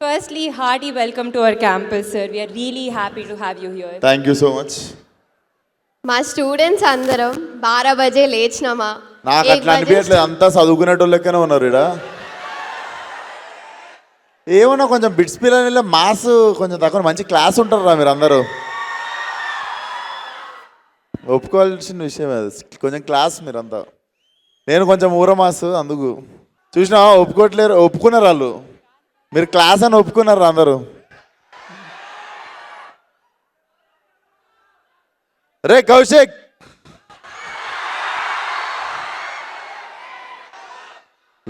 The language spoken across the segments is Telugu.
Firstly, hearty welcome to our campus, sir. We are really happy to have you here. Thank you so much. మా స్టూడెంట్స్ అందరం 12 బజే లేచినామా నాకు అట్లా అనిపించట్లేదు, అంతా చదువుకునేటోళ్ళకనే ఉన్నారు ఇక్కడ. ఏమన్నా కొంచెం బిట్స్ పిల్లలు మాస్ కొంచెం తక్కువ, మంచి క్లాస్ ఉంటారా మీరు అందరూ. ఒప్పుకోవాల్సిన విషయం అది, కొంచెం క్లాస్ మీరంతా. నేను కొంచెం ఊర మాస్, అందుకు చూసినా ఒప్పుకోవట్లేరు. ఒప్పుకున్నారు వాళ్ళు, మీరు క్లాస్ అని ఒప్పుకున్నారు అందరూ. రే కౌశిక్,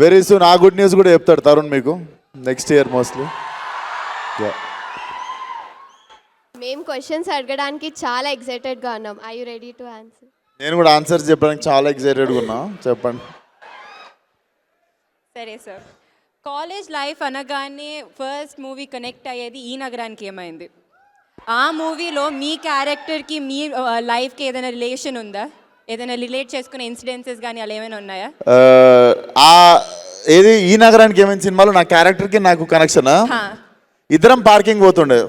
వెరీ సూన్ ఆ గుడ్ న్యూస్ కూడా చెప్తాడు తరుణ్ మీకు నెక్స్ట్ ఇయర్ మోస్ట్లీ. మేము క్వశ్చన్స్ అడగడానికి చాలా ఎక్సైటెడ్గా ఉన్నాం. I you ready to answer? నేను కూడా ఆన్సర్స్ చెప్పడానికి చాలా ఎక్సైటెడ్గా ఉన్నా, చెప్పండి. సరే సార్, కాలేజ్ లైఫ్ అనగానే ఫస్ట్ మూవీ కనెక్ట్ అయ్యేది ఈ నగరానికి ఏమైంది? ఆ మూవీలో మీ క్యారెక్టర్కి మీ లైఫ్కి ఏదైనా రిలేషన్ ఉందా? ఏదైనా రిలేట్ చేసుకునే ఇన్సిడెన్సెస్ కానీ అలా ఏమైనా ఉన్నాయా? ఏది ఈ నగరానికి ఏమైనా సినిమాలో నా క్యారెక్టర్కి నాకు కనెక్షనా? ఇద్దరం పార్కింగ్ పోతుండే,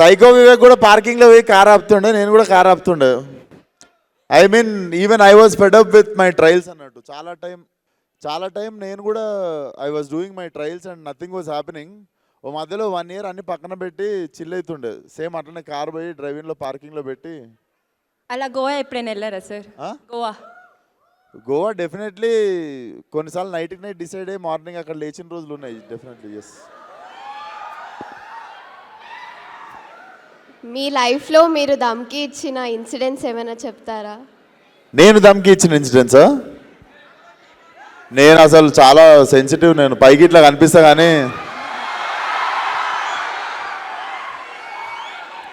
సైకో వివేక్ కూడా పార్కింగ్లో పోయి కార్ ఆపుతుండే, నేను కూడా కార్ ఆపుతుండే. I mean even I was fed up with my trials అన్నట్టు. చాలా టైం నేను కూడా I was doing my trials and nothing was happening. ఓ మధ్యలో 1 year అన్ని పక్కన పెట్టి చిల్ అవుతుండే, సేమ్ అట్లనే కార్ పోయి డ్రైవింగ్లో పార్కింగ్లో పెట్టి. అలా గోవా ఎప్పుడైనా వెళ్ళారా సార్? గోవా డెఫినెట్లీ కొన్నిసార్లు నైట్కి నైట్ డిసైడ్ అయ్యి మార్నింగ్ అక్కడ లేచిన రోజులు ఉన్నాయి, డెఫినెట్లీ. ఎస్. మీ లైఫ్లో మీరు దమ్కి ఇచ్చిన ఇన్సిడెంట్స్ ఏమైనా చెప్తారా? నేను దమ్కి ఇచ్చిన ఇన్సిడెంట్సా? నేను అసలు చాలా సెన్సిటివ్, నేను పైకి ఇట్లా కనిపిస్తా కానీ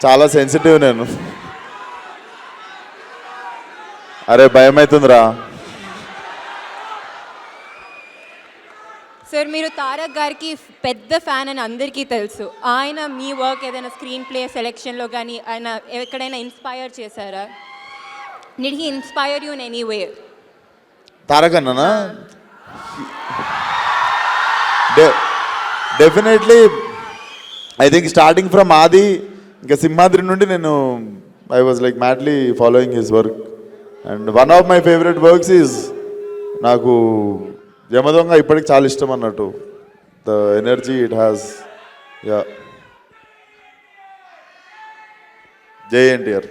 చాలా సెన్సిటివ్ నేను. అరే భయం అవుతుందిరా. సార్, మీరు తారక్ గారికి పెద్ద ఫ్యాన్ అని అందరికీ తెలుసు. ఆయన మీ వర్క్ ఏదైనా స్క్రీన్ ప్లే సెలెక్షన్లో కానీ ఆయన ఎక్కడైనా ఇన్స్పైర్ చేశారా? Did he inspire you in any way? Tarak అన్ననా? Definitely. I think starting from Aadi ఇంకా సింహాద్రి నుండి నేను I was like madly following his work. And one of my favourite works is నాకు యమదొంగ ఇప్పటికి చాలా ఇష్టం అన్నట్టు. The energy it has. Ya, జై ఎన్టీఆర్.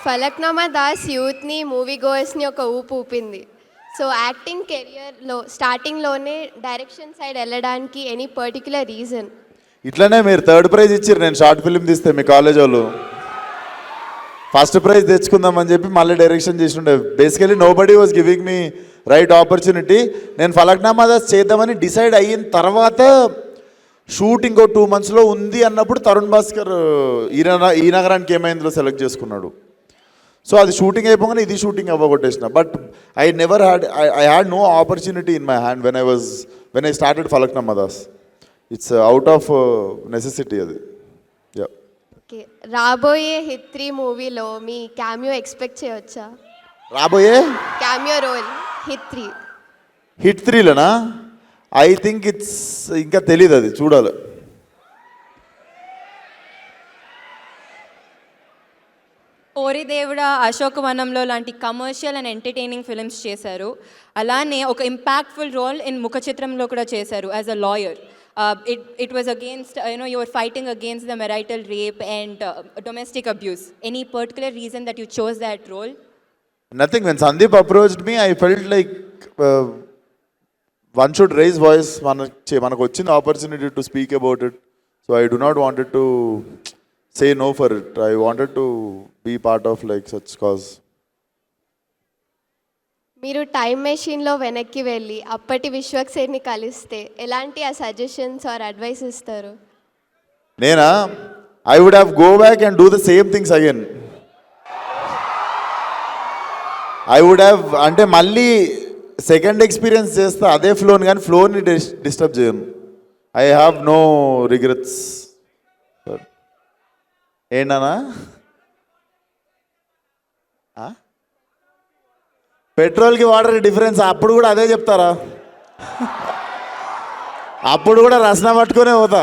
ఫలక్నామా దాస్ యూత్ని, మూవీ గోయర్స్ని ఒక ఊపు ఊపింది. సో యాక్టింగ్ కెరియర్లో స్టార్టింగ్లోనే డైరెక్షన్ సైడ్ వెళ్ళడానికి ఎనీ పర్టికులర్ రీజన్? ఇట్లనే మీరు 3rd ప్రైజ్ ఇచ్చారు నేను షార్ట్ ఫిల్మ్ తీస్తే మీ కాలేజ్ వాళ్ళు. ఫస్ట్ ప్రైజ్ తెచ్చుకుందామని చెప్పి మళ్ళీ డైరెక్షన్ చేసిండే. Basically nobody was giving me right opportunity. నేను ఫలక్నామా దాస్ చేద్దామని డిసైడ్ అయిన తర్వాత షూట్ ఇంకో 2 monthsలో ఉంది అన్నప్పుడు తరుణ్ భాస్కర్ ఈ నగరానికి ఏమైందో సెలెక్ట్ చేసుకున్నాడు. సో అది షూటింగ్ అయిపోగానే ఇది షూటింగ్ అవ్వగొట్టేసిన. But I never had I had no opportunity in my hand when I started Falaknuma Das. It's out of necessity అది. యా. ఓకే, రాబోయే హిట్ 3 మూవీలో మీ క్యామియో ఎక్స్పెక్ట్ చేయవచ్చా? రాబోయే క్యామియో రోల్ హిట్ 3లోనా? ఐ థింక్ ఇట్స్ ఇంకా తెలీదు, అది చూడాలి. ఓరి దేవుడా, అశోకవనంలో లాంటి కమర్షియల్ అండ్ ఎంటర్టైనింగ్ ఫిల్మ్స్ చేశారు. అలానే ఒక ఇంపాక్ట్ఫుల్ రోల్ ఇన్ ముఖ చిత్రంలో కూడా చేశారు as a lawyer. It was against you are fighting against the marital rape and domestic abuse. Any particular reason that you chose that role? Nothing. When Sandeep approached me, I felt like one should raise voice. మనకు వచ్చిన opportunity to speak about it. So I do not wanted to say no for it. I wanted to be part of like such cause. మీరు టైం మెషిన్లో వెనక్కి వెళ్ళి అప్పటి విశ్వక్సేన్ని కలిస్తే ఎలాంటి ఆ సజెషన్స్ ఆర్ అడ్వైస్ ఇస్తారు? నేనా? I would have go back and do the same things again. I would have అంటే మళ్ళీ సెకండ్ ఎక్స్పీరియన్స్ చేస్తా అదే ఫ్లోని, కానీ ఫ్లోని డిస్టర్బ్ చేయను. I have no regrets. ఏంటన్నా పెట్రోల్కి వాటర్ డిఫరెన్స్ అప్పుడు కూడా అదే చెప్తారా? అప్పుడు కూడా రసన పట్టుకునే పోతా.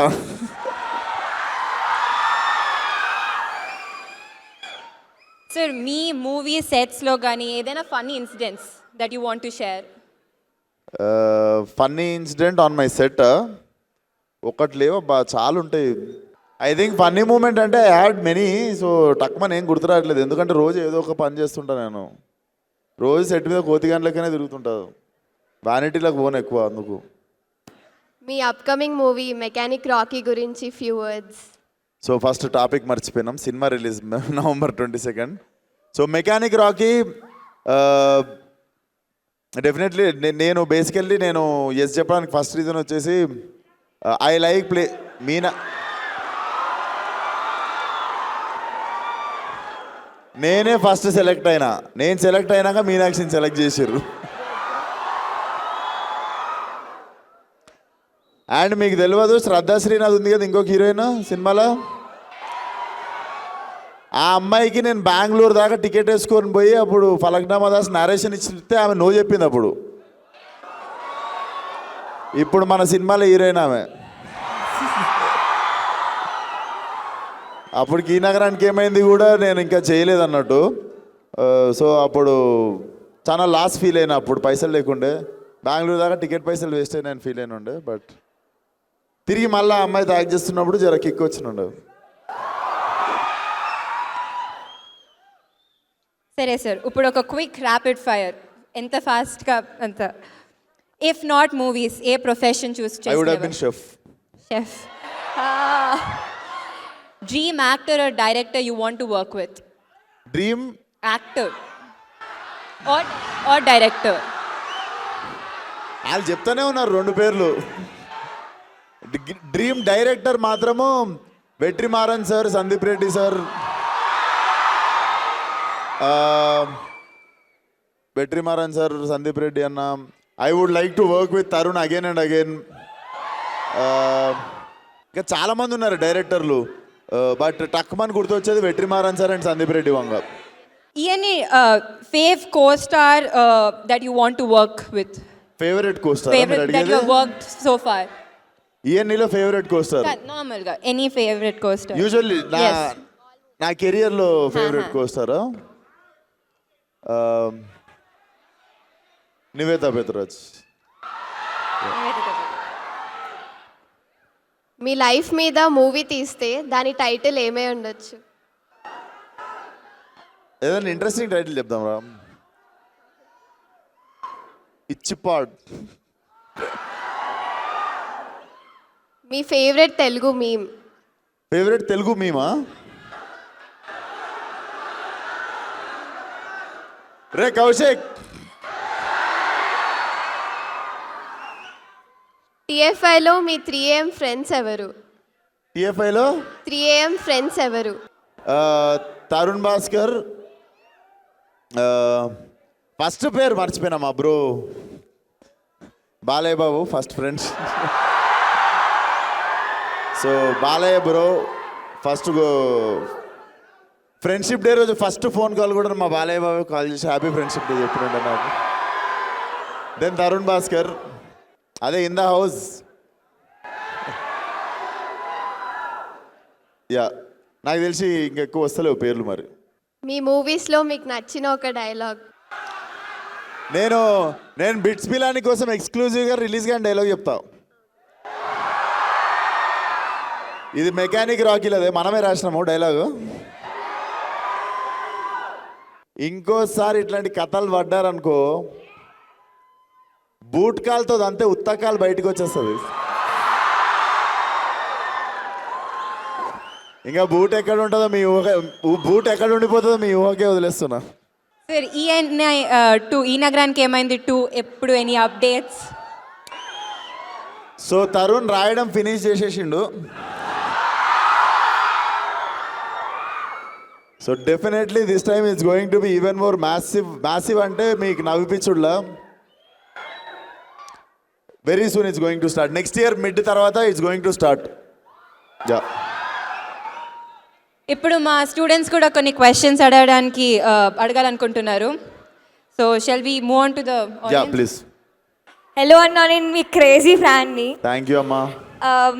సార్ మీ మూవీ సెట్స్లో కానీ ఏదైనా funny incidents that you want to share? Funny incident on my set ఒకటి లేవు చాలా ఉంటాయి. ఐ థింక్ ఫన్నీ మూమెంట్ అంటే ఐ హ్యాడ్ మెనీ. సో టక్మన్ ఏం గుర్తురావట్లేదు, ఎందుకంటే రోజు ఏదో ఒక పని చేస్తుంటా నేను. రోజు సెట్ మీద కోతిగాన్లకనే తిరుగుతుంటాను, వ్యానిటీలకు పోను ఎక్కువ అందుకు. మీ అప్కమింగ్ మూవీ మెకానిక్ రాకీ గురించి few words. So first topic మర్చిపోయినాం, సినిమా release November 22. So Mechanic Rocky definitely నేను బేసికల్లీ నేను ఎస్ చెప్పడానికి ఫస్ట్ రీజన్ వచ్చేసి ఐ లైక్ ప్లే మీనా. నేనే ఫస్ట్ సెలెక్ట్ అయినా, నేను సెలెక్ట్ అయినాక మీనాక్షిని సెలెక్ట్ చేసారు. అండ్ మీకు తెలియదు, శ్రద్ధా శ్రీనాథ్ ఉంది కదా ఇంకొక హీరోయిన్ సినిమాలో, ఆ అమ్మాయికి నేను బెంగళూరు దాకా టికెట్ వేసుకొని పోయి అప్పుడు ఫలక్నామా దాస్ నరేషన్ ఇచ్చితే ఆమె నో చెప్పింది అప్పుడు. ఇప్పుడు మన సినిమాలో హీరోయిన్ ఆమె. అప్పటికి ఈ నగరానికి ఏమైంది కూడా నేను ఇంకా చేయలేదు అన్నట్టు. సో అప్పుడు చాలా లాస్ ఫీల్ అయినా, అప్పుడు పైసలు లేకుండే, బెంగళూరు దాకా టికెట్ పైసలు వేస్ట్ అయినా నేను ఫీల్ అయిన ఉండే. బట్ తిరిగి మళ్ళీ ఆ అమ్మాయితో యాక్ట్ చేస్తున్నప్పుడు జర కిక్ వచ్చినుండే. సరే సార్, ఇప్పుడు ఒక క్విక్ ర్యాపిడ్ ఫైర్, ఎంత ఫాస్ట్గా అంత. If not movies, a profession choose I would have been చేస్తారు? Chef. Dream actor or director you want to work with? Dream actor or director? వాళ్ళు చెప్తానే ఉన్నారు రెండు పేర్లు. డ్రీమ్ డైరెక్టర్ మాత్రము Vetrimaaran sir, Sandeep Reddy sir. Vetrimaaran sir, Sandeep Reddy అన్న. I would like to work with Tarun again and again. ఇంకా చాలామంది ఉన్నారు డైరెక్టర్లు, బట్ టక్మన్ గుర్తొచ్చేది Vetrimaaran sir and Sandeep Reddy Vanga. Any fave co-star that you want to work with? Favourite costar Favorite that you have worked so far? ఈఎన్ఈలో favourite costar Normal ga. Any favorite co-star? Usually Yes. నా కెరియర్లో ఫేవరెట్ కోస్టారా నివేతా పెత్రాజ్. మీ లైఫ్ మీద మూవీ తీస్తే దాని టైటిల్ ఏమై ఉండొచ్చు? ఏదైనా ఇంట్రెస్టింగ్ టైటిల్ చెప్దాం రా. ఇచ్చిపాడ్. మీ favourite Telugu meme? Favourite Telugu మీమా? రే కౌశిక్. టీఎఫ్ఐలో మీ 3AM ఫ్రెండ్స్ ఎవరు? టిఎఫ్ఐలో 3AM ఫ్రెండ్స్ ఎవరు? తరుణ్ భాస్కర్. ఫస్ట్ పేరు మర్చిపోయినా, మా bro Balayya Babu first friends. So Balayya bro first friendship day రోజు ఫస్ట్ ఫోన్ కాల్ కూడా మా బాలయ్య బాబు కాల్ చేసి హ్యాపీ ఫ్రెండ్షిప్ డే చెప్పినండి నాకు. దెన్ తరుణ్ భాస్కర్, అదే ఇన్ ద హౌస్. యా, నాకు తెలిసి ఇంకెక్కువ వస్తలేవు పేర్లు మరి. మీ మూవీస్లో మీకు నచ్చిన ఒక డైలాగ్? నేను బిట్స్ పిలాని కోసం ఎక్స్క్లూజివ్గా రిలీజ్ కానీ డైలాగ్ చెప్తా. ఇది మెకానిక్ రాకీలో అదే మనమే రాసినాము డైలాగు. ఇంకోసారి ఇట్లాంటి కథలు పడ్డారనుకో, బూట్ కాల్తో అంతే ఉత్తకాలు బయటకు వచ్చేస్తుంది. ఇంకా బూట్ ఎక్కడ ఉంటుందో మీ ఊహ, బూట్ ఎక్కడ ఉండిపోతుందో మీ ఊహకే వదిలేస్తున్నా. సార్ ఈ నగరానికి ఏమైంది 2 ఎప్పుడు ఎనీ అప్డేట్స్? సో తరుణ్ రాయడం ఫినిష్ చేసేసిండు. So definitely this time it's going to be even more massive అంటే మీకు నవ్విపించుడులా. Very soon it's going to start. Next year mid తర్వాత it's going to start. Ya. ఇప్పుడు మా స్టూడెంట్స్ కూడా కొన్ని క్వశ్చన్స్ అడగాలనుకుంటున్నారు. So shall we move on to the ya audience? Please. Hello అన్న, నేను మీ క్రేజీ ఫ్యాన్ని. థ్యాంక్ యూ అమ్మా.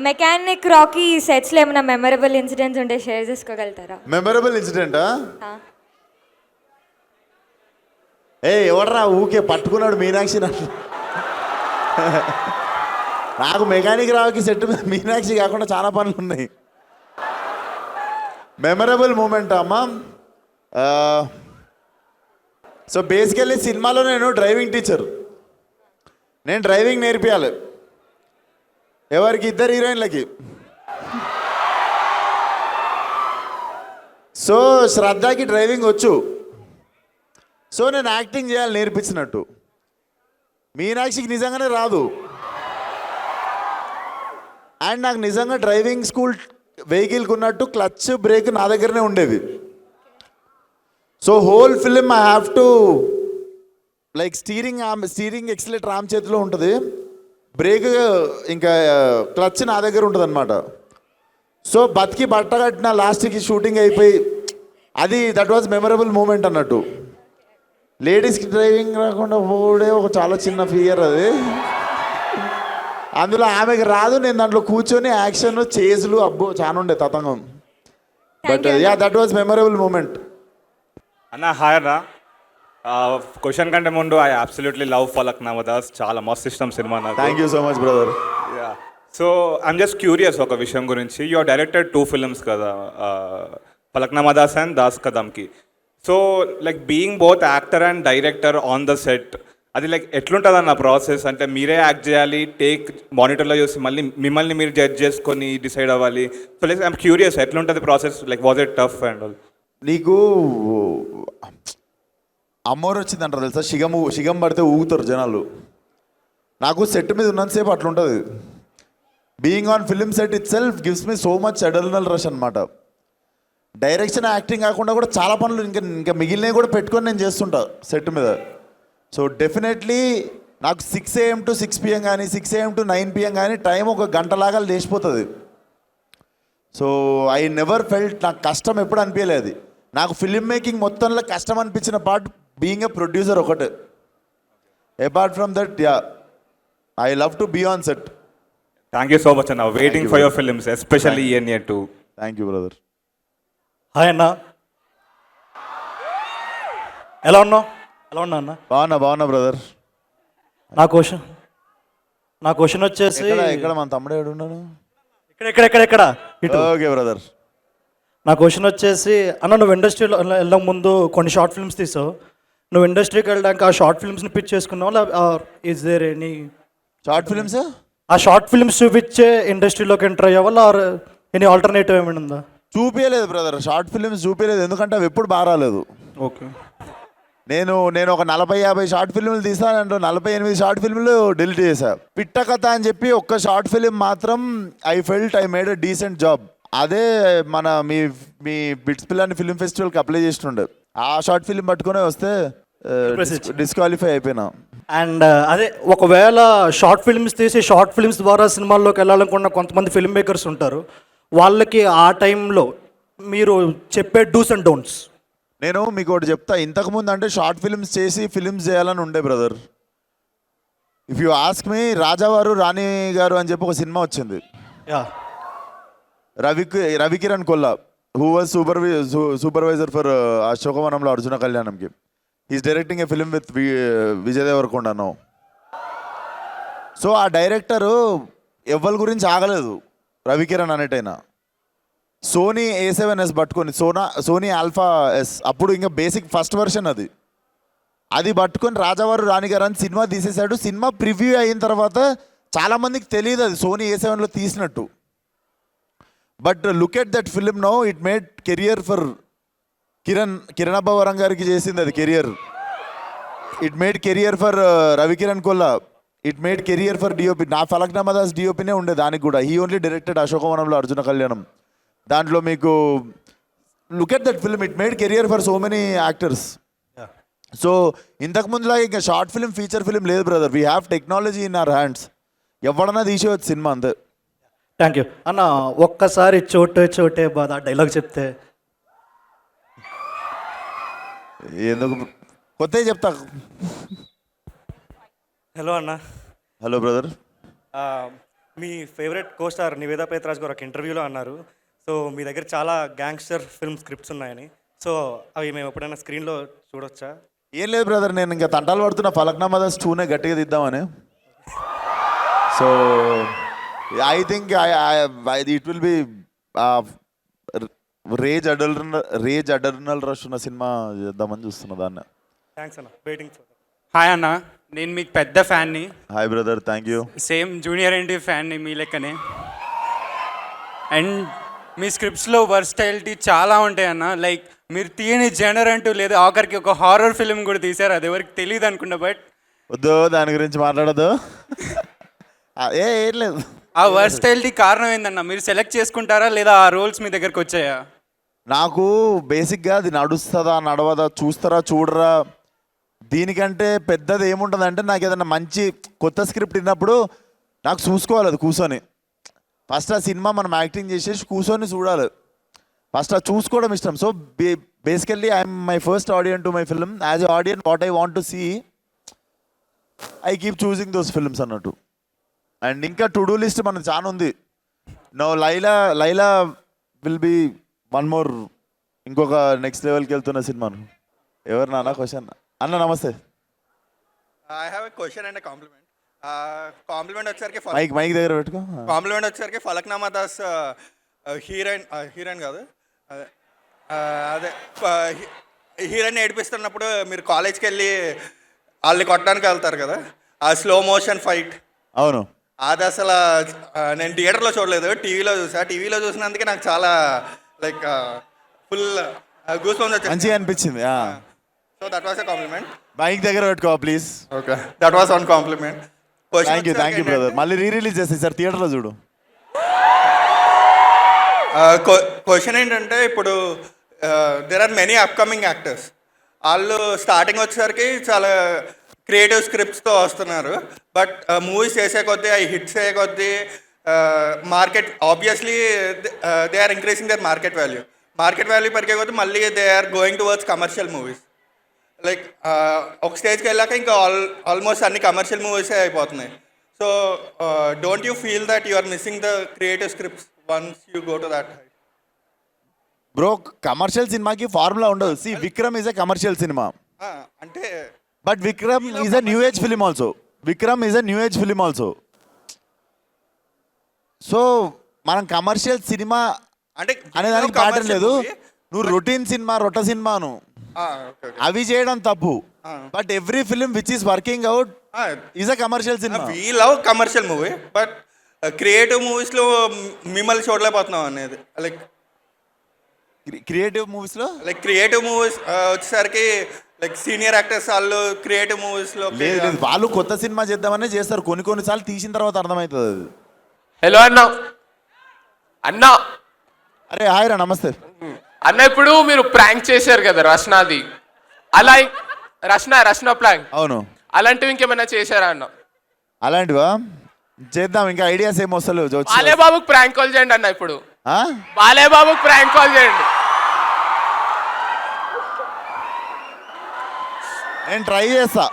మెకానిక్ రాకీ సెట్స్లో ఏమైనా మెమరబుల్ ఇన్సిడెంట్స్ ఉంటే షేర్ చేసుకోగలుగుతారా? మెమరబుల్ ఇన్సిడెంటా? ఎవడరా ఊకే పట్టుకున్నాడు మీనాక్షి నన్ను. నాకు మెకానిక్ రావుకి సెట్ మీద మీనాక్షి కాకుండా చాలా పనులు ఉన్నాయి. మెమరబుల్ మూమెంట్ అమ్మా. సో బేసికల్లీ సినిమాలో నేను డ్రైవింగ్ టీచర్. నేను డ్రైవింగ్ నేర్పియాలి ఎవరికి? ఇద్దరు హీరోయిన్లకి. సో శ్రద్ధకి డ్రైవింగ్ వచ్చు. సో నేను యాక్టింగ్ చేయాలి నేర్పించినట్టు. మీనాక్షికి నిజంగానే రాదు. అండ్ నాకు నిజంగా డ్రైవింగ్ స్కూల్ వెహికల్కి ఉన్నట్టు క్లచ్ బ్రేక్ నా దగ్గరనే ఉండేవి. So whole film I have to like steering accelerator ఆమె చేతిలో ఉంటుంది, బ్రేక్ ఇంకా క్లచ్ నా దగ్గర ఉంటుంది అనమాట. సో బతికి బట్ట కట్టిన లాస్ట్కి షూటింగ్ అయిపోయి అది దట్ వాజ్ మెమరబుల్ మూమెంట్ అన్నట్టు. లేడీస్కి డ్రైవింగ్ రాకుండా పోవడే ఒక చాలా చిన్న ఫియర్ అది. అందులో ఆమెకి రాదు, నేను దాంట్లో కూర్చొని యాక్షన్ చేజులు అబ్బో చాలా ఉండే తతంగం. But ya that was memorable moment. అన్న హాయ్ అన్న. క్వశ్చన్ కంటే ముందు I absolutely love Falaknuma Das. చాలా మస్తు ఇష్టం సినిమా నాకు. Thank you so much brother. Ya so I'm just curious ఒక విషయం గురించి. యూ ఆర్ డైరెక్టెడ్ 2 ఫిల్మ్స్ కదా, ఫలక్నామా దాస్ అండ్ దాస్ కదమ్కి. So like being both actor and director on the set, అది లైక్ ఎట్లుంటుంది అన్న ప్రాసెస్? అంటే మీరే యాక్ట్ చేయాలి, టేక్ మానిటర్లో చూసి మళ్ళీ మిమ్మల్ని మీరు జడ్జ్ చేసుకొని డిసైడ్ అవ్వాలి. సో లైక్ ఐఎమ్ క్యూరియస్ ఎట్లుంటుంది process, like was it tough and all? నీకు అమ్మోరు వచ్చిందంటారు తెలుసా, షిగం పడితే ఊగుతారు జనాలు. నాకు సెట్ మీద ఉన్నంతసేపు అట్లుంటుంది. Being on film set itself gives me so much adrenaline rush అనమాట. డైరెక్షన్ యాక్టింగ్ కాకుండా కూడా చాలా పనులు ఇంకా మిగిలినవి కూడా పెట్టుకొని నేను చేస్తుంటా సెట్ మీద. సో డెఫినెట్లీ నాకు 6 AM to 6 PM కానీ 6 AM to 9 PM కానీ టైం ఒక గంటలాగా లేచిపోతుంది. సో ఐ నెవర్ ఫెల్ట్, నాకు కష్టం ఎప్పుడు అనిపించలేదు. నాకు ఫిలిం మేకింగ్ మొత్తంలో కష్టం అనిపించిన పార్ట్ బీయింగ్ ఎ ప్రొడ్యూసర్ ఒకటే. Apart from that ya I love to be on set. Thank you so much అన్న. Waiting for your films, especially ENA 2. Thank you brother. Hi అన్న, ఎలా ఉన్నావు? ఎలా ఉన్నా అన్న? బాగున్నా బ్రదర్. నా క్వశ్చన్ వచ్చేసి ఇక్కడ మన తమ్ముడు ఏడు ఉన్నాను. ఇక్కడ ఇటు. Okay brother. నా క్వశ్చన్ వచ్చేసి అన్న, నువ్వు ఇండస్ట్రీలో వెళ్ళక ముందు కొన్ని షార్ట్ ఫిల్మ్స్ తీసావు. నువ్వు ఇండస్ట్రీకి వెళ్ళడానికి ఆ షార్ట్ ఫిల్మ్స్ని పిచ్ చేసుకున్నావు, is there any short films? ఆ షార్ట్ ఫిల్మ్స్ చూపించే ఇండస్ట్రీలోకి ఎంటర్ అయ్యావా, ఆర్ ఎనీ ఆల్టర్నేటివ్ ఏమైనా ఉందా? చూపించలేదు బ్రదర్, షార్ట్ ఫిలిమ్స్ చూపించలేదు. ఎందుకంటే అవి ఎప్పుడు బాగా రాలేదు. ఓకే. నేను ఒక 40-50 షార్ట్ ఫిల్మ్లు తీసానంటూ 48 షార్ట్ ఫిల్మ్లు డిలీట్ చేశా. పిట్ట కథ అని చెప్పి ఒక్క షార్ట్ ఫిలిం మాత్రం I felt I made a decent job. అదే మన మీ బిట్స్ పిల్లని ఫిల్మ్ ఫెస్టివల్కి అప్లై చేస్తుండే. ఆ షార్ట్ ఫిలిం పట్టుకునే వస్తే డిస్క్వాలిఫై అయిపోయినా. అండ్ అదే ఒకవేళ షార్ట్ ఫిల్మ్స్ తీసి షార్ట్ ఫిల్మ్స్ ద్వారా సినిమాల్లోకి వెళ్ళాలనుకున్న కొంతమంది ఫిల్మ్ మేకర్స్ ఉంటారు, వాళ్ళకి ఆ టైంలో మీరు చెప్పే డూస్ అండ్ డోంట్స్. నేను మీకు ఒకటి చెప్తా. ఇంతకుముందు అంటే షార్ట్ ఫిల్మ్స్ చేసి ఫిల్మ్స్ చేయాలని ఉండే brother. If you ask me, Rajavaru Rani garu అని చెప్పి ఒక సినిమా వచ్చింది. Ravikiran Kolla, who was supervisor for అశోకవనంలో అర్జున కళ్యాణంకి. Is directing a film with Vijay Deverakonda no. So ఆ డైరెక్టరు ఎవ్వరి గురించి ఆగలేదు, రవికిరణ్ అనేటైనా. సోనీ A7S పట్టుకొని, సోనీ ఆల్ఫా ఎస్, అప్పుడు ఇంకా బేసిక్ ఫస్ట్ వర్షన్ అది పట్టుకొని రాజావారు రాణిగారు అని సినిమా తీసేశాడు. సినిమా ప్రివ్యూ అయిన తర్వాత చాలామందికి తెలియదు అది సోనీ A7లో తీసినట్టు. But look at that film no, it made career for Kiran Abbavaram గారికి చేసింది అది career. It made career for Ravikiran Kolla. It made career for DOP. నా ఫలక్నామా దాస్ డిఓపినే ఉండే దానికి కూడా. హీ ఓన్లీ డైరెక్టెడ్ అశోకవనంలో అర్జున కళ్యాణం. దాంట్లో మీకు look at that film, it made career for so many actors. So ఇంతకుముందులాగా ఇంకా షార్ట్ ఫిల్మ్ ఫీచర్ ఫిల్మ్ లేదు brother. We have technology in our hands. ఎవడన్నా తీసేవచ్చు సినిమా అంతే. థ్యాంక్ యూ అన్న. ఒక్కసారి చోటే బాధ డైలాగ్ చెప్తే. ఎందుకు కొత్తవి చెప్తా. హలో అన్న. Hello brother. మీ ఫేవరెట్ కోస్టార్ నివేదా పేత్రాజ్ గారు ఒక ఇంటర్వ్యూలో అన్నారు, సో మీ దగ్గర చాలా గ్యాంగ్స్టర్ ఫిల్మ్ స్క్రిప్ట్స్ ఉన్నాయని. సో అవి మేము ఎప్పుడైనా స్క్రీన్లో చూడొచ్చా? ఏం లేదు బ్రదర్, నేను ఇంకా తంటాలు పడుతున్న ఫలక్నామా దాస్ 2నే గట్టిగా దిద్దామని. So I think it will be rage adrenaline rush ఉన్న సినిమా చేద్దామని చూస్తున్నా దాన్ని. థ్యాంక్స్ అన్న, వెయిటింగ్ ఫర్. హాయ్ అన్న, నేను మీకు పెద్ద ఫ్యాన్ని. Hi brother, thank you. Same junior NTR ఫ్యాన్ని మీ లెక్కనే. అండ్ మీ స్క్రిప్ట్స్లో వర్స్టైలిటీ చాలా ఉంటాయి అన్న. లైక్ మీరు తీయని జనర్ అంటూ లేదు, ఆఖరికి ఒక హారర్ ఫిల్మ్ కూడా తీశారు, అది ఎవరికి తెలియదు అనుకుంటా. బట్ వద్దు దాని గురించి మాట్లాడదు. ఏం లేదు. ఆ వర్స్టైలిటీ కారణం ఏందన్న? మీరు సెలెక్ట్ చేసుకుంటారా లేదా ఆ రోల్స్ మీ దగ్గరకు వచ్చాయా? నాకు బేసిక్గా అది నడుస్తుందా నడవదా, చూస్తారా చూడరా, దీనికంటే పెద్దది ఏముంటుంది అంటే, నాకు ఏదైనా మంచి కొత్త స్క్రిప్ట్ విన్నప్పుడు నాకు చూసుకోవాలి అది కూర్చొని. ఫస్ట్ ఆ సినిమా మనం యాక్టింగ్ చేసేసి కూర్చొని చూడాలి, ఫస్ట్ అది చూసుకోవడం ఇష్టం. So basically I'm my first audience to my film. As a audience what I want to see, I keep choosing those films అన్నట్టు. అండ్ ఇంకా టు డూ లిస్ట్ మనకు చాలా ఉంది. No Laila will be one more, ఇంకొక నెక్స్ట్ లెవెల్కి వెళ్తున్న సినిమాను. ఎవరు నాన్న క్వశ్చన్? అన్న నమస్తే. I have a question and a compliment. Compliment వచ్చేసరికి మైక్ దగ్గర పెట్టుకో. కాంప్లిమెంట్ వచ్చేసరికి ఫలక్నామా దాస్ హీరోయిన్ కాదు, అదే హీరోయిన్ ఏడిపిస్తున్నప్పుడు మీరు కాలేజ్కి వెళ్ళి వాళ్ళని కొట్టడానికి వెళ్తారు కదా, ఆ స్లో మోషన్ ఫైట్. అవును, అది అసలు నేను థియేటర్లో చూడలేదు, టీవీలో చూసా. టీవీలో చూసినందుకే నాకు చాలా లైక్ ఫుల్ గూస్ బంప్స్ వచ్చాయి, మంచిగా అనిపించింది. So that was a compliment. Mike దగ్గర పెట్టుకో please. Okay, that was one compliment. Thank you brother. మళ్ళీ రిలీజ్ చేస్తాయి సార్, థియేటర్లో చూడు. క్వశ్చన్ ఏంటంటే, ఇప్పుడు there are many upcoming actors. వాళ్ళు స్టార్టింగ్ వచ్చేసరికి చాలా క్రియేటివ్ స్క్రిప్ట్స్తో వస్తున్నారు, బట్ మూవీస్ చేసే కొద్దీ, అవి హిట్స్ అయ్యే కొద్దీ market obviously they are increasing their market value. Market value పెరిగే కొద్దీ మళ్ళీ they are going towards commercial movies. Like ఒక స్టేజ్కి వెళ్ళాక ఇంకా ఆల్మోస్ట్ అన్ని కమర్షియల్ మూవీసే అయిపోతున్నాయి. So don't you feel that you are missing the creative scripts once you go to that height? Bro, commercial సినిమాకి ఫార్ములా ఉండదు. See Vikram is a commercial cinema, అంటే but Vikram is a new age film also. Vikram is a new age film also. So మనం కమర్షియల్ సినిమా అంటే అనేదానికి ప్యాటర్న్ లేదు. నువ్వు రొటీన్ సినిమా, రొట్ట సినిమాను అవి చేయడం తప్పు. But every film which is working out is a commercial cinema. We love commercial movie, but creative మూవీస్లో మిమ్మల్ని చూడలేకపోతున్నాం అనేది. లైక్ క్రియేటివ్ మూవీస్లో, లైక్ క్రియేటివ్ మూవీస్ వచ్చేసరికి లైక్ సీనియర్ యాక్టర్స్ వాళ్ళు క్రియేటివ్ మూవీస్లో లేదు లేదు, వాళ్ళు కొత్త సినిమా చేద్దామనే చేస్తారు. కొన్నిసార్లు తీసిన తర్వాత అర్థమవుతుంది అది. హలో అన్న. అన్న అరే హాయ్ రా, నమస్తే అన్న. ఇప్పుడు మీరు ప్రాంక్ చేశారు కదా రష్నాది, అలా రష్నా ప్రాంక్, అవును. అలాంటివి ఇంకేమైనా చేశారా అన్న? అలాంటివా చేద్దాం, ఇంకా ఐడియాస్ ఏం వస్తలేవు. బాలేబాబుకి ప్రాంక్ కాల్ చేయండి అన్న. ఇప్పుడు ఆ? బాలేబాబుకి ప్రాంక్ కాల్ చేయండి. నేను ట్రై చేస్తా.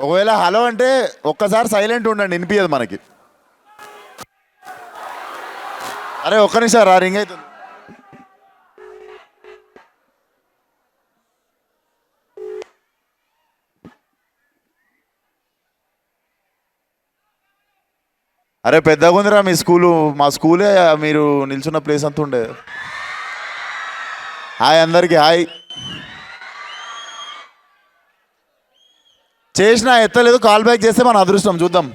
ఒకవేళ హలో అంటే ఒక్కసారి సైలెంట్ ఉండండి, వినిపించదు మనకి. అరే ఒక్క నిమిషం రా, రింగ్ అవుతుంది. అరే పెద్దగా ఉందిరా మీ స్కూలు, మా స్కూలే మీరు నిల్చున్న ప్లేస్ అంతా ఉండే. హాయ్ అందరికీ, హాయ్. చేసినా ఎత్తలేదు, కాల్ బ్యాక్ చేస్తే మన అదృష్టం, చూద్దాం.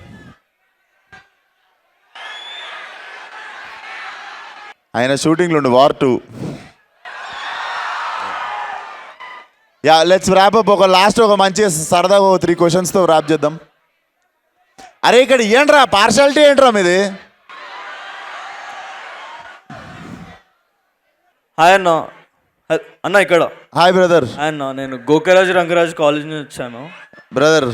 ఆయన షూటింగ్లు ఉండు, war 2. Yeah let's wrap up. ఒక లాస్ట్ ఒక మంచి సరదాగా 3 క్వశ్చన్స్తో ర్యాప్ చేద్దాం. అరే ఇక్కడ ఏంట్రా పార్షాలిటీ ఏంట్రా మీది? హాయ్ అన్న. అన్న ఇక్కడ. Hi brother. అన్న నేను గోకరాజు రంగరాజు కాలేజ్ నుంచి వచ్చాను బ్రదర్.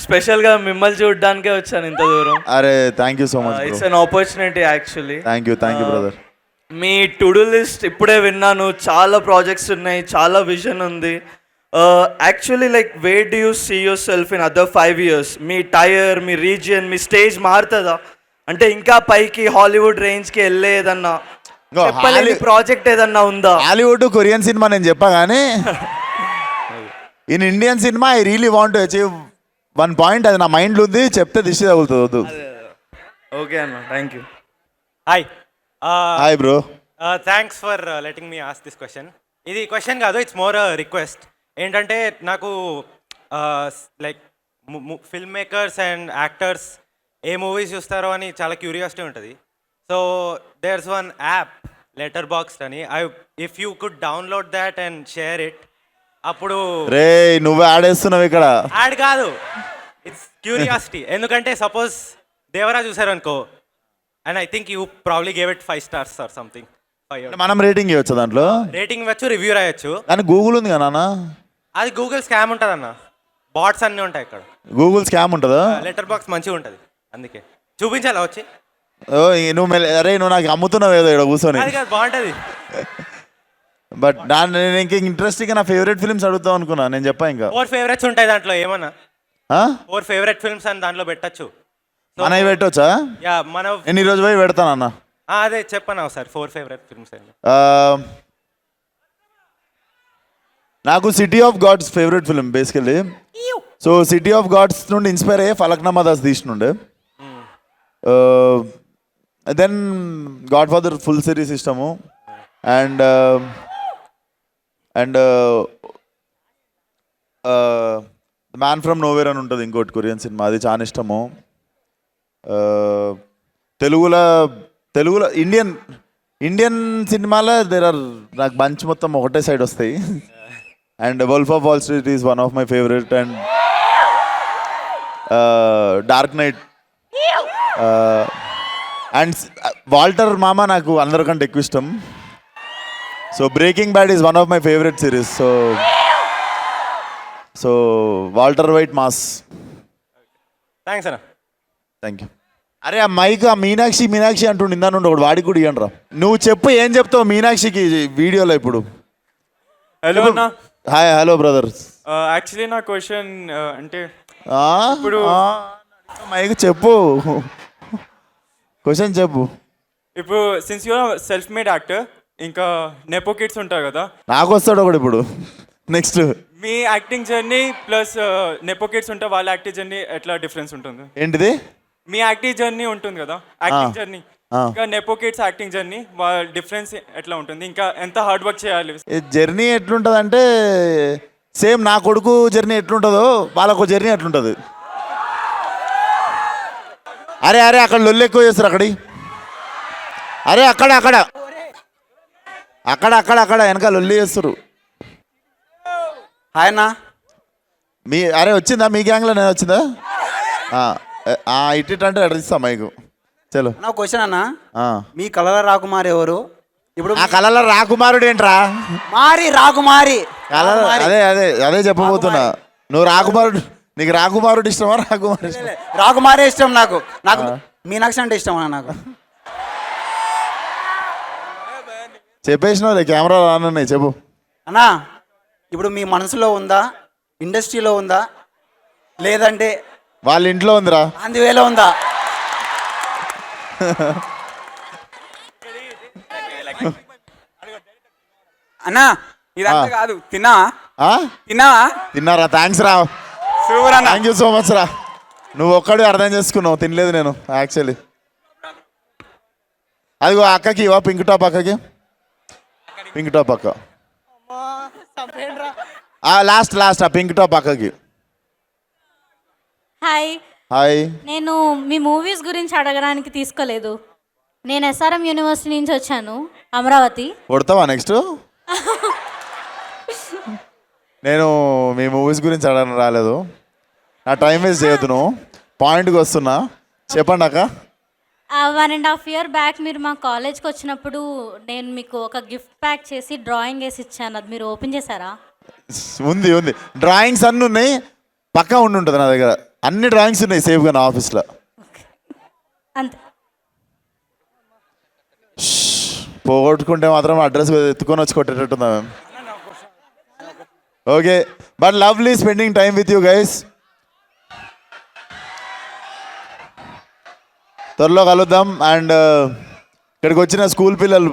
స్పెషల్గా మిమ్మల్ని చూడడానికే వచ్చాను ఇంత దూరం. అరే thank you so much. It's an opportunity actually. Thank you brother. మీ టు డూ లిస్ట్ ఇప్పుడే విన్నాను, చాలా ప్రాజెక్ట్స్ ఉన్నాయి, చాలా విజన్ ఉంది. Actually like where do you see yourself in other 5 years? మీ టైర్, మీ రీజియన్, మీ స్టేజ్ మారుతుందా? అంటే ఇంకా పైకి హాలీవుడ్ రేంజ్కి వెళ్ళే ఏదన్నా చెప్పలేని ప్రాజెక్ట్ ఏదన్నా ఉందా? హాలీవుడ్ కొరియన్ సినిమా నేను చెప్పా కానీ in Indian cinema I really want to achieve 1 point. అది నా మైండ్లో ఉంది, చెప్తే దిష్టి తగులుతుంది. వద్దు. ఓకే అన్న, thank you. Hi hi bro. Thanks for letting me ask this question. ఇది క్వశ్చన్ కాదు, ఇట్స్ మోర్ రిక్వెస్ట్. ఏంటంటే నాకు like film makers and actors ఏ మూవీస్ చూస్తారో అని చాలా క్యూరియాసిటీ ఉంటుంది. So there's one app letter box అని. If you could download that and share it, అప్పుడు రే నువ్వు ఆడేస్తున్నావు ఇక్కడ. యాడ్ కాదు, ఇట్స్ క్యూరియాసిటీ. ఎందుకంటే సపోజ్ దేవరా చూసారు అనుకో, and I think you probably gave it 5 stars or something. మనం రేటింగ్ ఇవ్వచ్చు దాంట్లో, రేటింగ్ ఇవ్వచ్చు, రివ్యూ రాయొచ్చు. కానీ గూగుల్ ఉంది కదా నాన్న. అది గూగుల్ స్కామ్ ఉంటుంది అన్న, బాట్స్ అన్నీ ఉంటాయి ఇక్కడ. గూగుల్ స్కామ్ ఉంటుందా? లెటర్ బాక్స్ మంచిగా ఉంటుంది, అందుకే చూపించాలా వచ్చి. ఓ నువ్వు అరే నువ్వు నాకు అమ్ముతున్నావు ఏదో ఇక్కడ కూర్చొని. అది కాదు, బాగుంటుంది. బట్ నేను ఇంకా ఇంట్రెస్టింగ్గా నా ఫేవరెట్ ఫిల్మ్స్ అడుగుతాం అనుకున్నా. నేను చెప్పా ఇంకా 4 favorites ఉంటాయి దాంట్లో, ఏమన్నా ఆ? 4 favorite films అని దాంట్లో పెట్టచ్చు. మనవి పెట్టవచ్చా? యా మన నేను ఈరోజు పోయి పెడతానన్న. అదే చెప్పను సార్, 4 favorite films అండి. నాకు city of gods favourite film basically. So city of gods నుండి ఇన్స్పైర్ అయ్యే ఫలక్నామా దాస్ తీసినుండే. Then godfather full series ఇష్టము. అండ్ మ్యాన్ ఫ్రమ్ నోవేర్ అని ఉంటుంది ఇంకోటి కొరియన్ సినిమా, అది చాలా ఇష్టము. తెలుగులో ఇండియన్ సినిమాలో నాకు బంచ్ మొత్తం ఒకటే సైడ్ వస్తాయి. And wolf of Wall Street is one of my favourite. And dark knight and Walter మామ నాకు అందరికంటే ఎక్కువ ఇష్టం. So breaking bad is one of my favourite series. So Walter White mass. Thanks అన్న. Thank you. అరే ఆ మైక్ ఆ మీనాక్షి అంటుండు ఇందా నుండి, ఒకటి వాడికి కూడా ఇవ్వండి రా. నువ్వు చెప్పు ఏం చెప్తావు మీనాక్షికి వీడియోలో ఇప్పుడు. హలో అన్న. Hi hello brother. యాక్చువల్లీ నా క్వశ్చన్ అంటే ఇప్పుడు మైక్ చెప్పు, క్వశ్చన్ చెప్పు. ఇప్పుడు since you are self made actor, ఇంకా నెపో కిడ్స్ ఉంటారు కదా, నాకు వస్తాడు ఒకటి ఇప్పుడు. నెక్స్ట్ మీ acting journey plus nepo kids ఉంటే వాళ్ళ యాక్టింగ్ జర్నీ ఎట్లా డిఫరెన్స్ ఉంటుంది? ఏంటిది? మీ యాక్టింగ్ జర్నీ ఉంటుంది కదా, యాక్టింగ్ జర్నీ, ఇంకా నెపో కిడ్స్ యాక్టింగ్ జర్నీ, వాళ్ళ డిఫరెన్స్ ఎట్లా ఉంటుంది? ఇంకా ఎంత హార్డ్ వర్క్ చేయాలి? జర్నీ ఎట్లుంటుంది అంటే సేమ్ నా కొడుకు జర్నీ ఎట్లుంటుందో వాళ్ళకు జర్నీ ఎట్లుంటుంది. అరే అక్కడ లొల్లు ఎక్కువ చేస్తారు అక్కడి. అరే అక్కడ వెనక లొల్లి చేస్తారు. హాయ్ అన్న. అరే వచ్చిందా మీ గ్యాంగ్లో? నేను వచ్చిందా? ఇట్ అంటే అడ్రస్ ఇస్తా మైకు. చలో నా క్వశ్చన్ అన్న, మీ కళల రాకుమారి ఎవరు? ఇప్పుడు ఆ కళల రాకుమారుడు ఏంట్రా? రాకుమారి అదే చెప్పబోతున్నా. నువ్వు రాకుమారుడు, నీకు రాకుమారుడు ఇష్టమా? రాకుమారే ఇష్టం నాకు. మీనాక్షి అంటే ఇష్టం అన్న నాకు. చెప్పేసినావు కెమెరా రానున్నాయి, చెప్పు అన్నా. ఇప్పుడు మీ మనసులో ఉందా, ఇండస్ట్రీలో ఉందా, లేదంటే వాళ్ళ ఇంట్లో ఉందిరా, అందువేలో ఉందా? అన్నా ఇదంతా కాదు, తిన్నారా? థ్యాంక్స్ రా, థ్యాంక్ యూ సో మచ్ రా. నువ్వు ఒక్కడే అర్థం చేసుకున్నావు, తినలేదు నేను యాక్చువల్లీ. అదిగో అక్కకి ఇవా, పింక్ టాప్ అక్కకి, పింక్ టాప్ అక్క లాస్ట్ ఆ పింక్ టాప్ అక్కకి. హాయ్. నేను మీ మూవీస్ గురించి అడగడానికి తీసుకోలేదు. నేను ఎస్ఆర్ఎం యూనివర్సిటీ నుంచి వచ్చాను, అమరావతి. కొడతావా నెక్స్ట్? నేను మీ మూవీస్ గురించి అడగడానికి రాలేదు, నా టైం వేస్ట్ చేయొద్దు. నువ్వు పాయింట్కి వస్తున్నా, చెప్పండి అక్క. 1.5 year బ్యాక్ మీరు మా కాలేజ్కి వచ్చినప్పుడు నేను మీకు ఒక గిఫ్ట్ ప్యాక్ చేసి డ్రాయింగ్ వేసి ఇచ్చాను, అది మీరు ఓపెన్ చేశారా? ఉంది డ్రాయింగ్స్ అన్నీ ఉన్నాయి, పక్కా ఉంటుంది నా దగ్గర. అన్ని డ్రాయింగ్స్ ఉన్నాయి సేఫ్గా నా ఆఫీస్లో. అంతే. పోగొట్టుకుంటే మాత్రం అడ్రస్ ఎత్తుకొని వచ్చి కొట్టేటట్టుందా ma'am? Okay, but lovely spending time with you guys. త్వరలో కలుద్దాం. అండ్ ఇక్కడికి వచ్చిన స్కూల్ పిల్లలు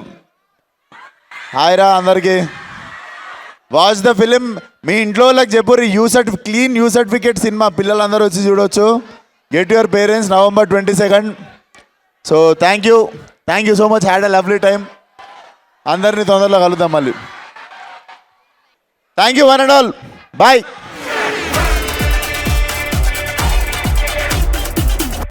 హాయ్ రా అందరికీ. Watch the film. మీ ఇంట్లో వాళ్ళకి చెప్పు క్లీన్ యూ సర్టిఫికేట్ సినిమా పిల్లలందరూ వచ్చి చూడొచ్చు. Get your parents November 22nd. So thank you so much. Had a lovely time. అందరినీ తొందరలో కలుద్దాం మళ్ళీ. Thank you one and all. Bye.